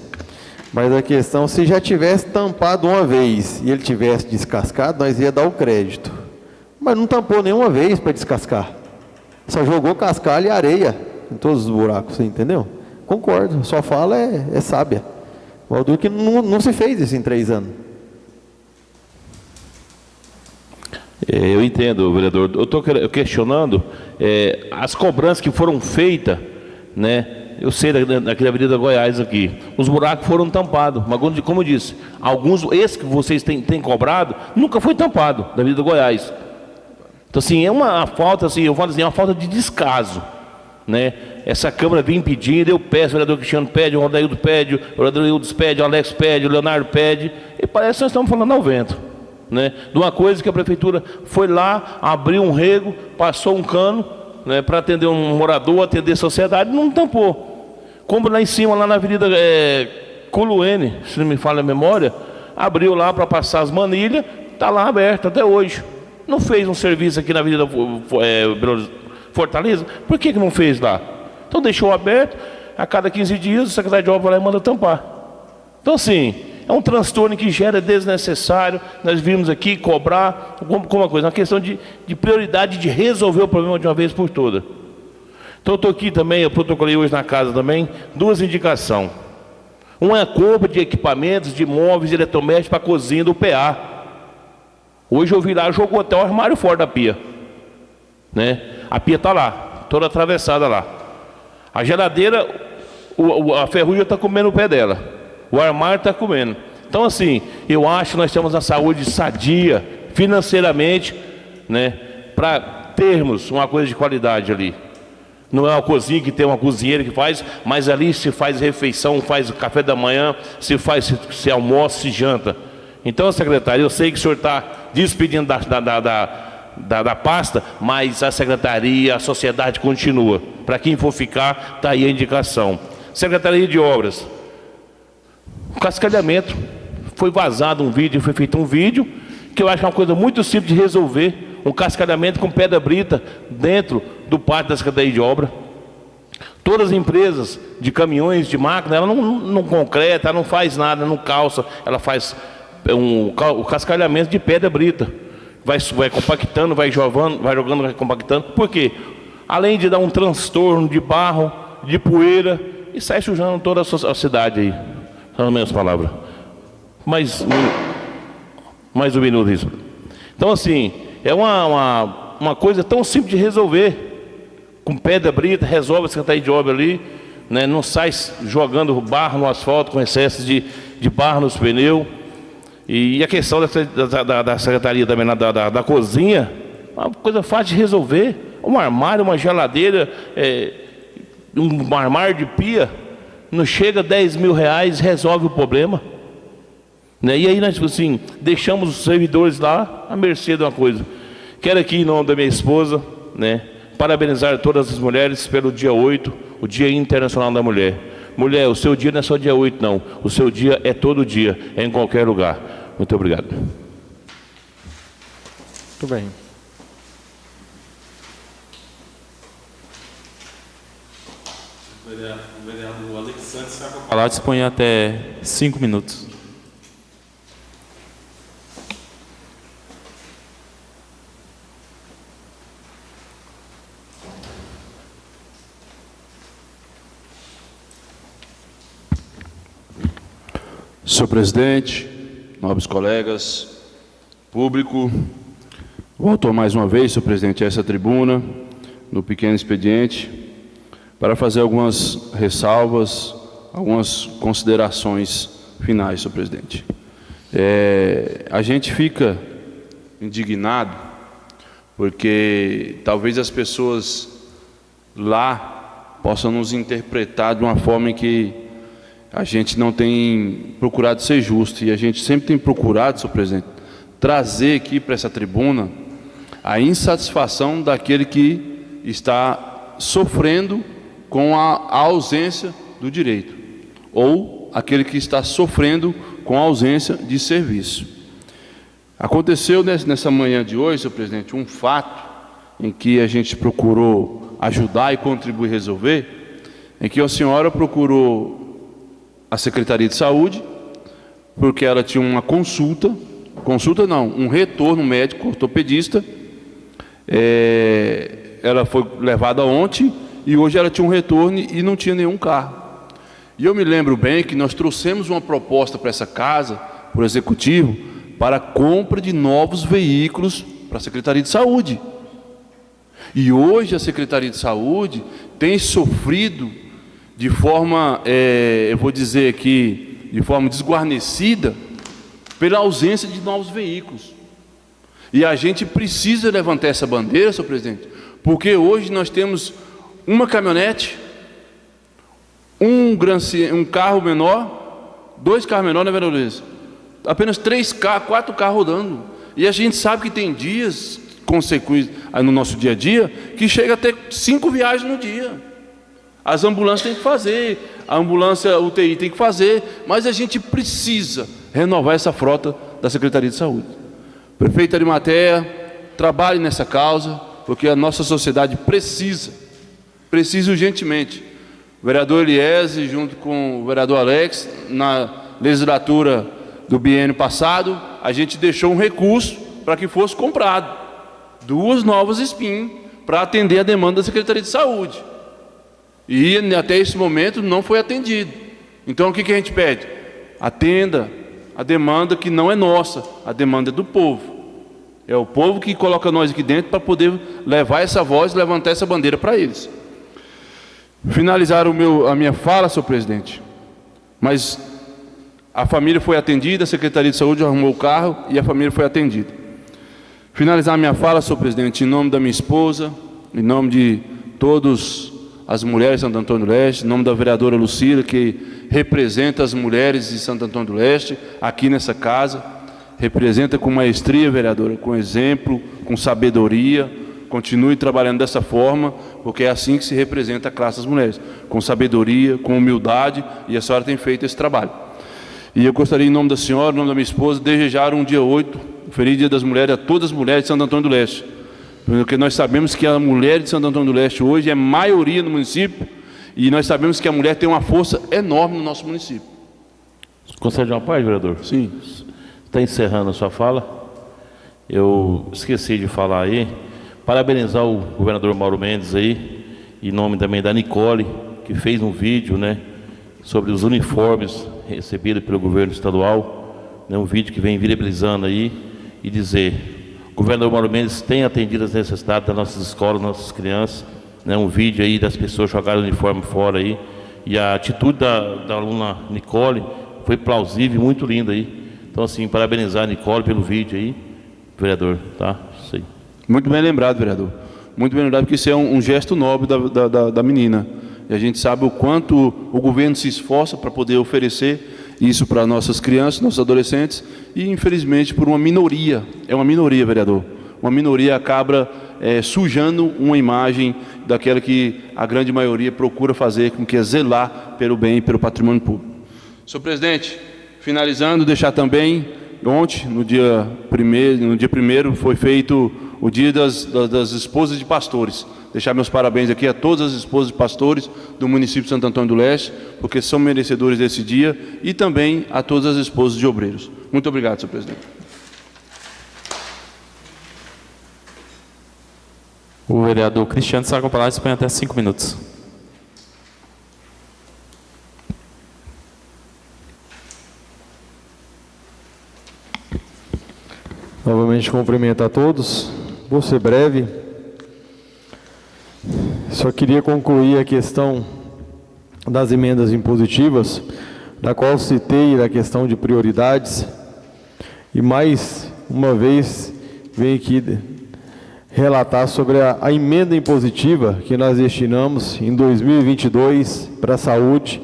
mas a questão, se já tivesse tampado uma vez e ele tivesse descascado, nós ia dar o crédito. Mas não tampou nenhuma vez para descascar. Só jogou cascalho e areia em todos os buracos, você entendeu? Concordo, sua fala é sábia. O Valdur que não se fez isso em 3 anos. Eu entendo, vereador. Eu estou questionando as cobranças que foram feitas, né? Eu sei daquela Avenida Goiás aqui. Os buracos foram tampados. Mas, como eu disse, esse que vocês têm cobrado, nunca foi tampado, da Avenida Goiás. Então, assim, é uma falta, assim, eu falo assim, é uma falta de descaso, né? Essa Câmara vem pedindo, eu peço, o vereador Cristiano pede, o Rodaildo pede, o vereador Hildes pede, o Alex pede, o Leonardo pede, e parece que nós estamos falando ao vento, né? De uma coisa que a Prefeitura foi lá, abriu um rego, passou um cano, né, para atender um morador, atender a sociedade, não tampou. Como lá em cima, lá na Avenida Coluene, se não me falha a memória, abriu lá para passar as manilhas, está lá aberto até hoje. Não fez um serviço aqui na Avenida Fortaleza? Por que não fez lá? Então deixou aberto, a cada 15 dias o secretário de obra vai lá e manda tampar. Então assim, é um transtorno que gera desnecessário. Nós vimos aqui cobrar, como uma coisa, uma questão de prioridade de resolver o problema de uma vez por todas. Então eu estou aqui também, eu protocolei hoje na casa também, 2 indicações. Uma é a compra de equipamentos, de móveis e eletrodomésticos para a cozinha do PA. Hoje eu vi lá, jogou até o armário fora da pia, né? A pia está lá, toda atravessada lá. A geladeira, a ferrugem está comendo o pé dela. O armário está comendo. Então assim, eu acho que nós temos a saúde sadia, financeiramente, né? Para termos uma coisa de qualidade ali. Não é uma cozinha que tem uma cozinheira que faz, mas ali se faz refeição, faz o café da manhã, se almoça, se janta. Então, secretário, eu sei que o senhor está despedindo da pasta, mas a secretaria, a sociedade continua. Para quem for ficar, está aí a indicação. Secretaria de Obras. Cascalhamento. Foi vazado um vídeo, foi feito um vídeo, que eu acho que é uma coisa muito simples de resolver. Um cascalhamento com pedra brita dentro do pátio da Secretaria de Obra. Todas as empresas de caminhões, de máquina, ela não concreta, ela não faz nada, não calça, ela faz o cascalhamento de pedra brita. Vai compactando, vai jogando, vai compactando. Por quê? Além de dar um transtorno de barro, de poeira, e sai sujando toda a cidade aí. São as minhas palavras. Mais um minuto isso. Então assim, é uma coisa tão simples de resolver. Com pedra brita, resolve a Secretaria de Obra ali, né? Não sai jogando barro no asfalto com excesso de barro nos pneus. E a questão da Secretaria também, da cozinha, uma coisa fácil de resolver. Um armário, uma geladeira, um armário de pia, não chega a 10 mil reais, resolve o problema. Né? E aí nós assim, deixamos os servidores lá à mercê de uma coisa. Quero aqui, em nome da minha esposa, né, parabenizar todas as mulheres pelo dia 8, o Dia Internacional da Mulher. Mulher, o seu dia não é só dia 8, não. O seu dia é todo dia, é em qualquer lugar. Muito obrigado. Muito bem. O vereador Alexandre vai falar, dispõe até 5 minutos. Senhor presidente, nobres colegas, público, volto mais uma vez, senhor presidente, a essa tribuna, no pequeno expediente, para fazer algumas ressalvas, algumas considerações finais, senhor presidente. A gente fica indignado, porque talvez as pessoas lá possam nos interpretar de uma forma em que a gente não tem procurado ser justo, e a gente sempre tem procurado, senhor presidente, trazer aqui para essa tribuna a insatisfação daquele que está sofrendo com a ausência do direito, ou aquele que está sofrendo com a ausência de serviço. Aconteceu nessa manhã de hoje, senhor presidente, um fato em que a gente procurou ajudar e contribuir a resolver, em que a senhora procurou a Secretaria de Saúde, porque ela tinha uma um retorno médico ortopedista. Ela foi levada ontem e hoje ela tinha um retorno e não tinha nenhum carro. E eu me lembro bem que nós trouxemos uma proposta para essa casa, para o Executivo, para a compra de novos veículos para a Secretaria de Saúde. E hoje a Secretaria de Saúde tem sofrido de forma, eu vou dizer aqui, de forma desguarnecida, pela ausência de novos veículos. E a gente precisa levantar essa bandeira, senhor presidente, porque hoje nós temos uma caminhonete, um carro menor, 2 carros menores, né, vereador Luiz? Apenas 3 carros, 4 carros rodando. E a gente sabe que tem dias consequentes no nosso dia a dia que chega até 5 viagens no dia. As ambulâncias têm que fazer, a ambulância UTI tem que fazer, mas a gente precisa renovar essa frota da Secretaria de Saúde. Prefeito Arimatea, trabalhe nessa causa, porque a nossa sociedade precisa urgentemente. O vereador Eliese, junto com o vereador Alex, na legislatura do biênio passado, a gente deixou um recurso para que fosse comprado 2 novas SPIN para atender a demanda da Secretaria de Saúde. E até esse momento não foi atendido. Então o que a gente pede? Atenda a demanda que não é nossa, a demanda é do povo. É o povo que coloca nós aqui dentro para poder levar essa voz, levantar essa bandeira para eles. Finalizar a minha fala, senhor presidente, mas a família foi atendida, a Secretaria de Saúde arrumou o carro e a família foi atendida. Finalizar a minha fala, senhor presidente, em nome da minha esposa, em nome de todas as mulheres de Santo Antônio do Leste, em nome da vereadora Lucila, que representa as mulheres de Santo Antônio do Leste, aqui nessa casa, representa com maestria, vereadora, com exemplo, com sabedoria. Continue trabalhando dessa forma, porque é assim que se representa a classe das mulheres, com sabedoria, com humildade, e a senhora tem feito esse trabalho. E eu gostaria, em nome da senhora, em nome da minha esposa, desejar um dia 8, um feliz Dia das Mulheres a todas as mulheres de Santo Antônio do Leste, porque nós sabemos que a mulher de Santo Antônio do Leste hoje é maioria no município, e nós sabemos que a mulher tem uma força enorme no nosso município. Concede uma parte, vereador? Sim. Está encerrando a sua fala. Eu esqueci de falar aí, parabenizar o governador Mauro Mendes aí, em nome também da Nicole, que fez um vídeo, né, sobre os uniformes recebidos pelo governo estadual, né, um vídeo que vem viabilizando aí, e dizer: o governador Mauro Mendes tem atendido as necessidades das nossas escolas, nossas crianças, né, um vídeo aí das pessoas jogarem o uniforme fora aí, e a atitude da aluna Nicole foi plausível e muito linda aí. Então, assim, parabenizar a Nicole pelo vídeo aí, vereador, tá? Isso aí. Muito bem lembrado, vereador. Muito bem lembrado, porque isso é um gesto nobre da menina. E a gente sabe o quanto o governo se esforça para poder oferecer isso para nossas crianças, nossos adolescentes, e infelizmente por uma minoria, é uma minoria, vereador, uma minoria acaba sujando uma imagem daquela que a grande maioria procura fazer, com que é zelar pelo bem e pelo patrimônio público. Senhor presidente, finalizando, deixar também, ontem, no dia 1º, foi feito o dia das esposas de pastores. Deixar meus parabéns aqui a todas as esposas de pastores do município de Santo Antônio do Leste, porque são merecedores desse dia, e também a todas as esposas de obreiros. Muito obrigado, senhor presidente. O vereador Cristiano Saga Palácio põe até 5 minutos. Novamente cumprimento a todos. Vou ser breve. Só queria concluir a questão das emendas impositivas, da qual citei a questão de prioridades, e mais uma vez venho aqui relatar sobre a emenda impositiva que nós destinamos em 2022 para a saúde,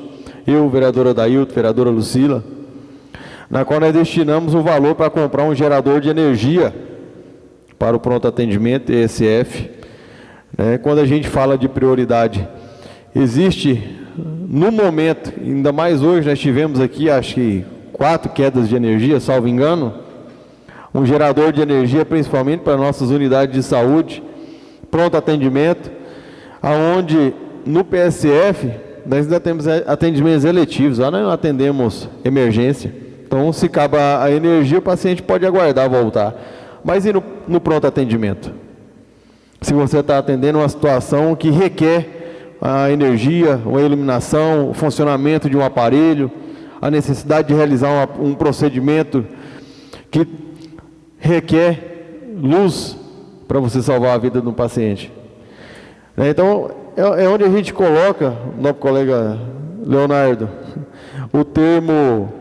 eu, vereador Adailto, vereadora Lucila, na qual nós destinamos um valor para comprar um gerador de energia para o pronto atendimento ESF. Quando a gente fala de prioridade, existe no momento, ainda mais hoje, nós tivemos aqui, acho que 4 quedas de energia, salvo engano, um gerador de energia principalmente para nossas unidades de saúde, pronto atendimento, aonde no PSF nós ainda temos atendimentos eletivos, lá nós não atendemos emergência. Então, se acaba a energia, o paciente pode aguardar voltar. Mas e no pronto atendimento? Se você está atendendo uma situação que requer a energia, a iluminação, o funcionamento de um aparelho, a necessidade de realizar um procedimento que requer luz para você salvar a vida de um paciente. Então, é onde a gente coloca, nosso colega Leonardo, o termo,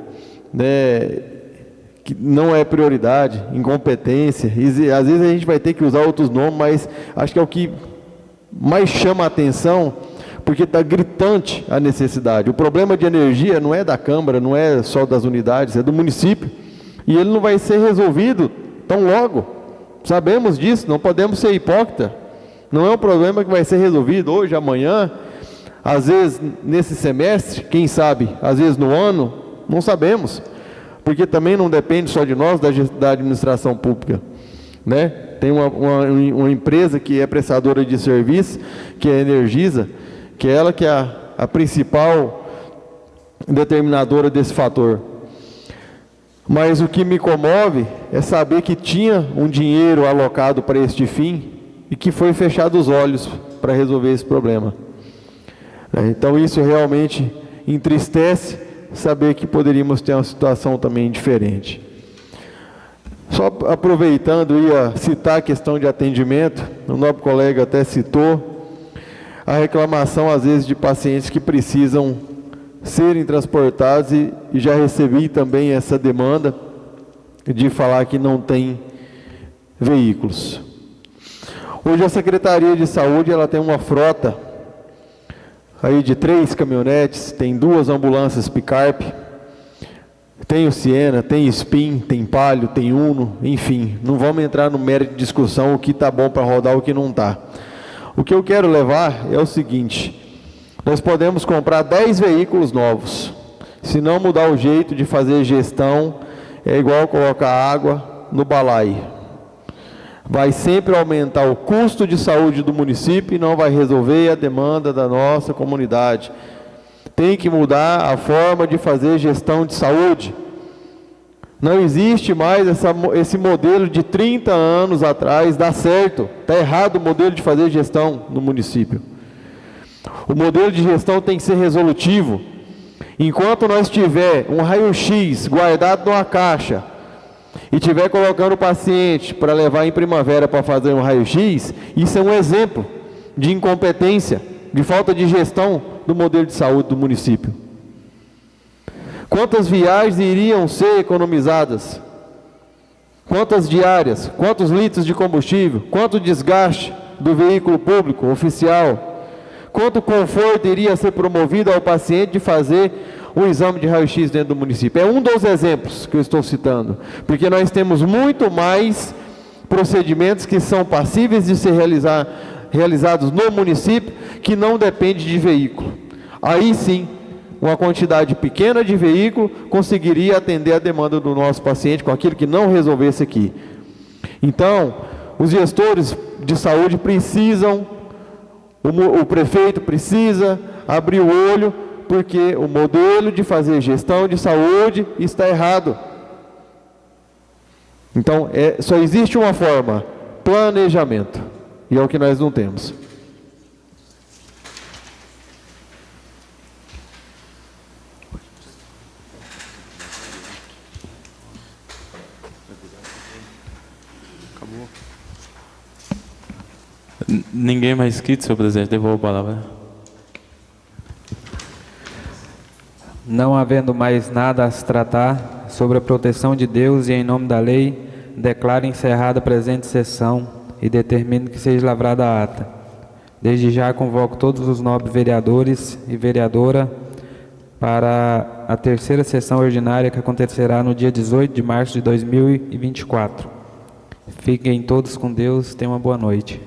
que não é prioridade, incompetência. E às vezes a gente vai ter que usar outros nomes, mas acho que é o que mais chama a atenção, porque está gritante a necessidade. O problema de energia não é da Câmara, não é só das unidades, é do município. E ele não vai ser resolvido tão logo. Sabemos disso, não podemos ser hipócritas. Não é um problema que vai ser resolvido hoje, amanhã, às vezes nesse semestre, quem sabe, às vezes no ano, não sabemos. Porque também não depende só de nós, da administração pública, né? Tem uma empresa que é prestadora de serviço, que é a Energisa, que é ela que é a principal determinadora desse fator. Mas o que me comove é saber que tinha um dinheiro alocado para este fim e que foi fechado os olhos para resolver esse problema. Então isso realmente entristece, saber que poderíamos ter uma situação também diferente. Só aproveitando, ia citar a questão de atendimento, o nosso colega até citou, a reclamação às vezes de pacientes que precisam serem transportados e já recebi também essa demanda de falar que não tem veículos. Hoje a Secretaria de Saúde ela tem uma frota aí de 3 caminhonetes, tem 2 ambulâncias picape, tem o Siena, tem Spin, tem Palio, tem Uno, enfim, não vamos entrar no mérito de discussão o que está bom para rodar, o que não está. O que eu quero levar é o seguinte: nós podemos comprar 10 veículos novos, se não mudar o jeito de fazer gestão, é igual colocar água no balaio. Vai sempre aumentar o custo de saúde do município e não vai resolver a demanda da nossa comunidade. Tem que mudar a forma de fazer gestão de saúde. Não existe mais esse modelo de 30 anos atrás, dá certo. Está errado o modelo de fazer gestão no município. O modelo de gestão tem que ser resolutivo. Enquanto nós tiver um raio-x guardado numa caixa e tiver colocando o paciente para levar em primavera para fazer um raio-x, isso é um exemplo de incompetência, de falta de gestão do modelo de saúde do município. Quantas viagens iriam ser economizadas? Quantas diárias? Quantos litros de combustível? Quanto desgaste do veículo público, oficial? Quanto conforto iria ser promovido ao paciente de fazer um exame de raio-x dentro do município? É um dos exemplos que eu estou citando, porque nós temos muito mais procedimentos que são passíveis de ser realizados no município, que não depende de veículo. Aí sim, uma quantidade pequena de veículo conseguiria atender a demanda do nosso paciente com aquilo que não resolvesse aqui. Então, os gestores de saúde precisam, o prefeito precisa abrir o olho, porque o modelo de fazer gestão de saúde está errado. Então, só existe uma forma: planejamento. E é o que nós não temos. Ninguém mais inscrito, senhor presidente. Devolvo a palavra. Não havendo mais nada a se tratar sobre a proteção de Deus e em nome da lei, declaro encerrada a presente sessão e determino que seja lavrada a ata. Desde já convoco todos os nobres vereadores e vereadora para a terceira sessão ordinária que acontecerá no dia 18 de março de 2024. Fiquem todos com Deus, tenham uma boa noite.